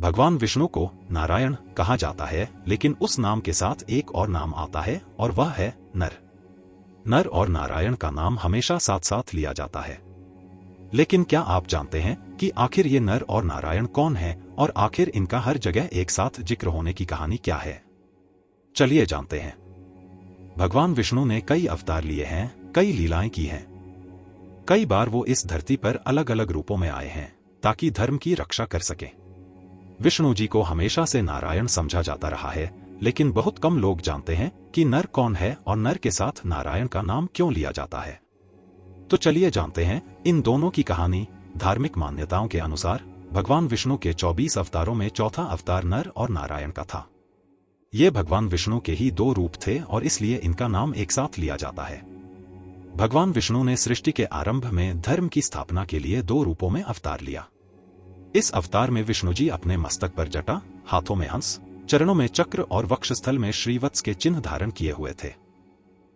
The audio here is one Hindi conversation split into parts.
भगवान विष्णु को नारायण कहा जाता है, लेकिन उस नाम के साथ एक और नाम आता है और वह है नर। नर और नारायण का नाम हमेशा साथ साथ लिया जाता है। लेकिन क्या आप जानते हैं कि आखिर ये नर और नारायण कौन है और आखिर इनका हर जगह एक साथ जिक्र होने की कहानी क्या है? चलिए जानते हैं। भगवान विष्णु ने कई अवतार लिए हैं, कई लीलाएं की हैं। कई बार वो इस धरती पर अलग अलग रूपों में आए हैं ताकि धर्म की रक्षा कर सकें। विष्णु जी को हमेशा से नारायण समझा जाता रहा है, लेकिन बहुत कम लोग जानते हैं कि नर कौन है और नर के साथ नारायण का नाम क्यों लिया जाता है। तो चलिए जानते हैं इन दोनों की कहानी। धार्मिक मान्यताओं के अनुसार भगवान विष्णु के 24 अवतारों में चौथा अवतार नर और नारायण का था। ये भगवान विष्णु के ही दो रूप थे और इसलिए इनका नाम एक साथ लिया जाता है। भगवान विष्णु ने सृष्टि के आरंभ में धर्म की स्थापना के लिए दो रूपों में अवतार लिया। इस अवतार में विष्णु जी अपने मस्तक पर जटा, हाथों में हंस, चरणों में चक्र और वक्षस्थल में श्रीवत्स के चिन्ह धारण किए हुए थे।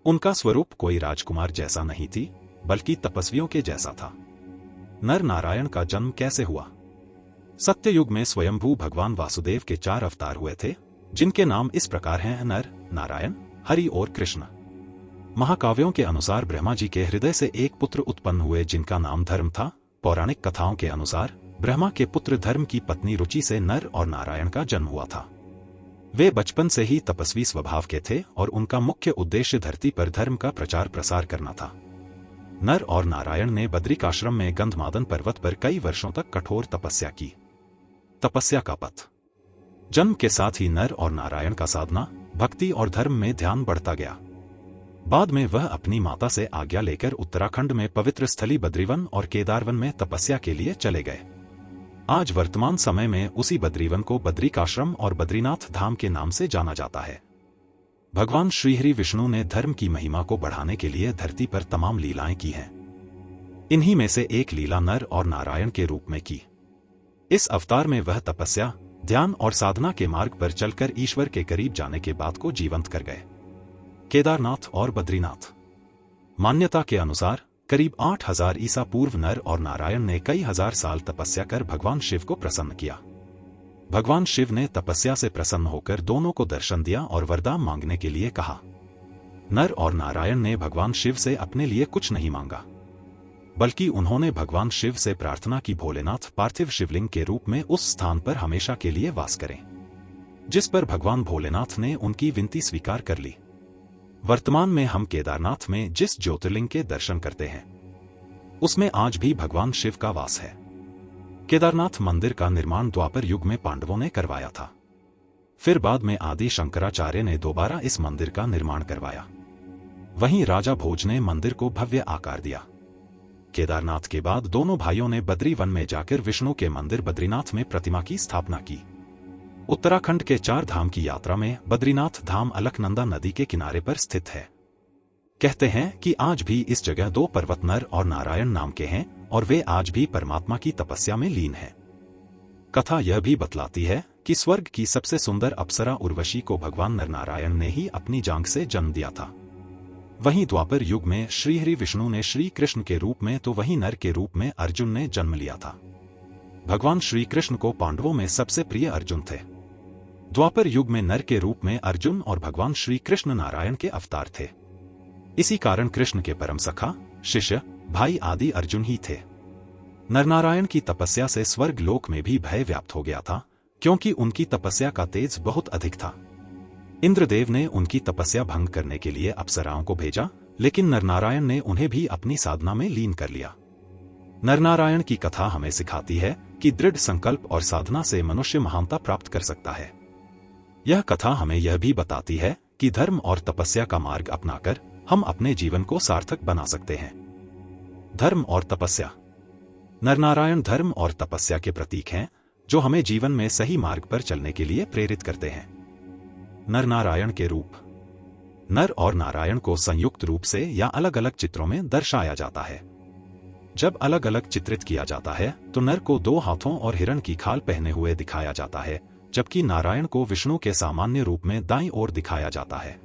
उनका स्वरूप कोई राजकुमार जैसा नहीं थी, बल्कि तपस्वियों के जैसा था। नर नारायण का जन्म कैसे हुआ? सत्ययुग में स्वयंभू भगवान वासुदेव के 4 अवतार हुए थे, जिनके नाम इस प्रकार हैं: नर, नारायण, हरि और कृष्ण। महाकाव्यों के अनुसार ब्रह्मा जी के हृदय से एक पुत्र उत्पन्न हुए जिनका नाम धर्म था। पौराणिक कथाओं के अनुसार ब्रह्मा के पुत्र धर्म की पत्नी रुचि से नर और नारायण का जन्म हुआ था। वे बचपन से ही तपस्वी स्वभाव के थे और उनका मुख्य उद्देश्य धरती पर धर्म का प्रचार प्रसार करना था। नर और नारायण ने बद्रिकाश्रम में गंधमादन पर्वत पर कई वर्षों तक कठोर तपस्या की। तपस्या का पथ। जन्म के साथ ही नर और नारायण का साधना, भक्ति और धर्म में ध्यान बढ़ता गया। बाद में वह अपनी माता से आज्ञा लेकर उत्तराखंड में पवित्र स्थली बद्रीवन और केदारवन में तपस्या के लिए चले गए। आज वर्तमान समय में उसी बद्रीवन को बद्रिकाश्रम और बद्रीनाथ धाम के नाम से जाना जाता है। भगवान श्रीहरि विष्णु ने धर्म की महिमा को बढ़ाने के लिए धरती पर तमाम लीलाएं की हैं। इन्हीं में से एक लीला नर और नारायण के रूप में की। इस अवतार में वह तपस्या, ध्यान और साधना के मार्ग पर चलकर ईश्वर के करीब जाने के बात को जीवंत कर गए। केदारनाथ और बद्रीनाथ। मान्यता के अनुसार करीब 8000 ईसा पूर्व नर और नारायण ने कई हजार साल तपस्या कर भगवान शिव को प्रसन्न किया। भगवान शिव ने तपस्या से प्रसन्न होकर दोनों को दर्शन दिया और वरदान मांगने के लिए कहा। नर और नारायण ने भगवान शिव से अपने लिए कुछ नहीं मांगा, बल्कि उन्होंने भगवान शिव से प्रार्थना की भोलेनाथ पार्थिव शिवलिंग के रूप में उस स्थान पर हमेशा के लिए वास करें, जिस पर भगवान भोलेनाथ ने उनकी विनती स्वीकार कर ली। वर्तमान में हम केदारनाथ में जिस ज्योतिर्लिंग के दर्शन करते हैं, उसमें आज भी भगवान शिव का वास है। केदारनाथ मंदिर का निर्माण द्वापर युग में पांडवों ने करवाया था। फिर बाद में आदि शंकराचार्य ने दोबारा इस मंदिर का निर्माण करवाया। वहीं राजा भोज ने मंदिर को भव्य आकार दिया। केदारनाथ के बाद दोनों भाइयों ने बद्री वन में जाकर विष्णु के मंदिर बद्रीनाथ में प्रतिमा की स्थापना की। उत्तराखंड के 4 धाम की यात्रा में बद्रीनाथ धाम अलकनंदा नदी के किनारे पर स्थित है। कहते हैं कि आज भी इस जगह 2 पर्वत नर और नारायण नाम के हैं और वे आज भी परमात्मा की तपस्या में लीन हैं। कथा यह भी बतलाती है कि स्वर्ग की सबसे सुंदर अप्सरा उर्वशी को भगवान नरनारायण ने ही अपनी जांघ से जन्म दिया था। वहीं द्वापर युग में श्रीहरि विष्णु ने श्री कृष्ण के रूप में तो वहीं नर के रूप में अर्जुन ने जन्म लिया था। भगवान श्री कृष्ण को पांडवों में सबसे प्रिय अर्जुन थे। द्वापर युग में नर के रूप में अर्जुन और भगवान श्री कृष्ण नारायण के अवतार थे। इसी कारण कृष्ण के परम सखा, शिष्य, भाई आदि अर्जुन ही थे। नरनारायण की तपस्या से स्वर्ग लोक में भी भय व्याप्त हो गया था, क्योंकि उनकी तपस्या का तेज बहुत अधिक था। इंद्रदेव ने उनकी तपस्या भंग करने के लिए अप्सराओं को भेजा, लेकिन नरनारायण ने उन्हें भी अपनी साधना में लीन कर लिया। नरनारायण की कथा हमें सिखाती है कि दृढ़ संकल्प और साधना से मनुष्य महानता प्राप्त कर सकता है। यह कथा हमें यह भी बताती है कि धर्म और तपस्या का मार्ग अपनाकर हम अपने जीवन को सार्थक बना सकते हैं। धर्म और तपस्या। नरनारायण धर्म और तपस्या के प्रतीक हैं, जो हमें जीवन में सही मार्ग पर चलने के लिए प्रेरित करते हैं। नरनारायण के रूप। नर और नारायण को संयुक्त रूप से या अलग अलग चित्रों में दर्शाया जाता है। जब अलग अलग चित्रित किया जाता है तो नर को 2 हाथों और हिरण की खाल पहने हुए दिखाया जाता है, जबकि नारायण को विष्णु के सामान्य रूप में दाईं ओर दिखाया जाता है।